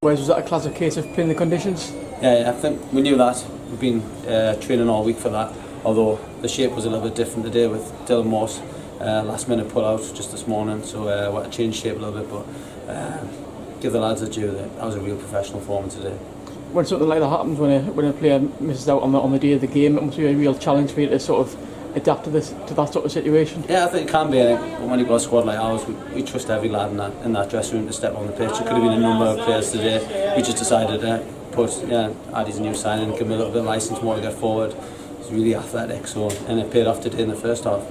Whereas was that a classic case of playing the conditions? Yeah, I think we knew that. We've been training all week for that. Although the shape was a little bit different today with Dylan Morse last minute pull out just this morning, so we had to change shape a little bit. But give the lads a due. That was a real professional performance today. When something like that happens, when a player misses out on the day of the game, it must be a real challenge for you to sort of adapt to that sort of situation. Yeah, I think it can be. But when you've got a squad like ours, we trust every lad in that dressing room to step on the pitch. It could have been a number of players today. We just decided to put Addy's new signing, give him a little bit of licence more to get forward. He's really athletic, and it paid off today in the first half.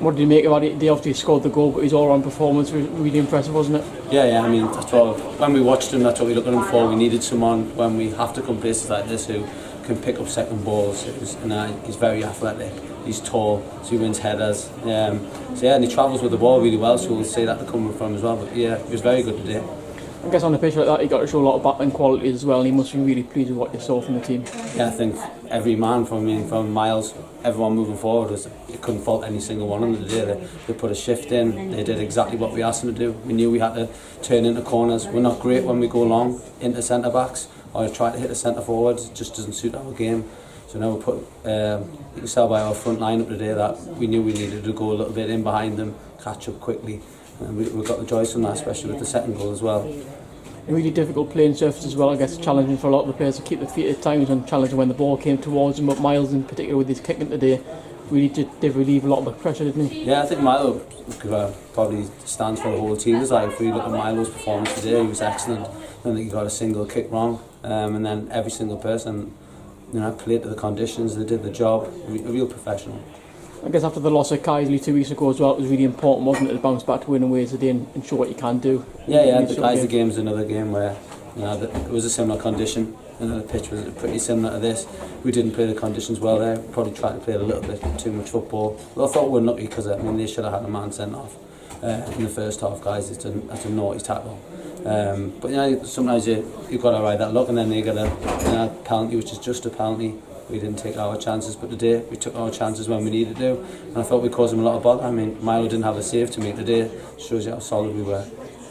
What did you make of Addy? They obviously scored the goal, but his all-round performance was really impressive, wasn't it? Yeah. I mean, that's what, when we watched him, that's what we looked at him for. We needed someone when we have to come places like this who can pick up second balls. He's very athletic. He's tall, so he wins headers. And he travels with the ball really well, so we'll see that coming from him as well. But yeah, he was very good today. I guess on a pitch like that, he got to show a lot of battling qualities as well, and he must be really pleased with what you saw from the team. Yeah, I think every man from Miles, everyone moving forward, you couldn't fault any single one of them today. They put a shift in, they did exactly what we asked them to do. We knew we had to turn into corners. We're not great when we go long into centre backs or try to hit the centre forwards. It just doesn't suit our game. So now we put, you can tell by our front line up today that we knew we needed to go a little bit in behind them, catch up quickly. And we got the joys from that, especially with the second goal as well. A really difficult playing surface as well, I guess, challenging for a lot of the players to keep their feet at times and challenging when the ball came towards them. But Miles, in particular, with his kicking today, really did relieve a lot of the pressure, didn't he? Yeah, I think Milo probably stands for the whole team. If we look at Milo's performance today, he was excellent. I don't think he got a single kick wrong, and then every single person, played to the conditions. They did the job. A real professional. I guess after the loss of Kaisley 2 weeks ago as well, it was really important, wasn't it, to bounce back to winning ways today and show what you can do. Yeah. The Kaisley game's another game where it was a similar condition. The pitch was pretty similar to this. We didn't play the conditions well there. Probably tried to play a little bit too much football. Well, I thought we were lucky because they should have had a man sent off in the first half, guys. It's a naughty tackle. But sometimes you've got to ride that luck, and then they get a penalty, which is just a penalty. We didn't take our chances, but today we took our chances when we needed to, and I thought we caused them a lot of bother. I mean, Milo didn't have a save to make today. Shows you how solid we were.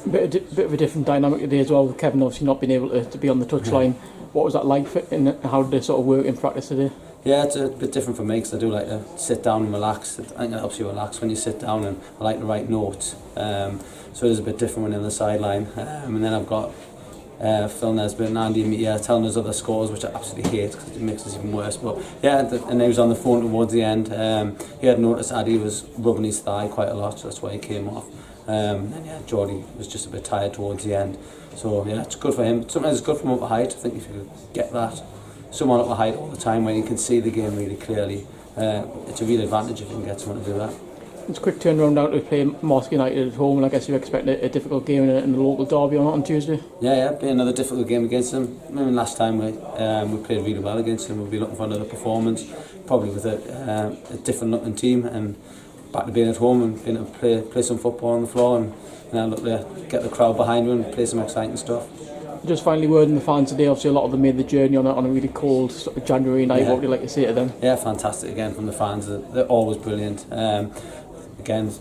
Bit of a different dynamic today as well, with Kevin obviously not being able to be on the touchline. What was that like, and how did they sort of work in practice today? Yeah, it's a bit different for me because I do like to sit down and relax. I think it helps you relax when you sit down, and I like to write notes. So it is a bit different when you're on the sideline. And then I've got Phil Nesbitt and Andy Meteor telling us other scores, which I absolutely hate because it makes us even worse. But yeah, and he was on the phone towards the end. He had noticed Addy was rubbing his thigh quite a lot, so that's why he came off. And Geordie was just a bit tired towards the end. So yeah, it's good for him. Sometimes it's good from up a height. I think if you get that, someone up a height all the time where you can see the game really clearly, it's a real advantage if you can get someone to do that. It's a quick turnaround now to play Mosque United at home, and I guess you expect a difficult game in the local derby on Tuesday. Yeah, be another difficult game against them. I mean, last time we played really well against them. We'll be looking for another performance, probably with a different looking team, and back to being at home and being able to play some football on the floor, and look to get the crowd behind you and play some exciting stuff. Just finally, word on the fans today. Obviously, a lot of them made the journey on a really cold sort of January night. What would you like to say to them? Yeah, fantastic again from the fans. They're always brilliant. Again,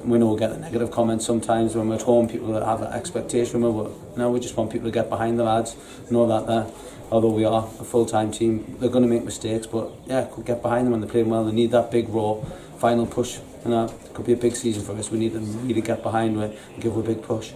we know we get the negative comments sometimes when we're at home. People that have that expectation, but we just want people to get behind the lads. Know that although we are a full-time team, they're going to make mistakes, but get behind them when they're playing well. They need that big raw final push. It could be a big season for us. We need them to really get behind it and give them a big push.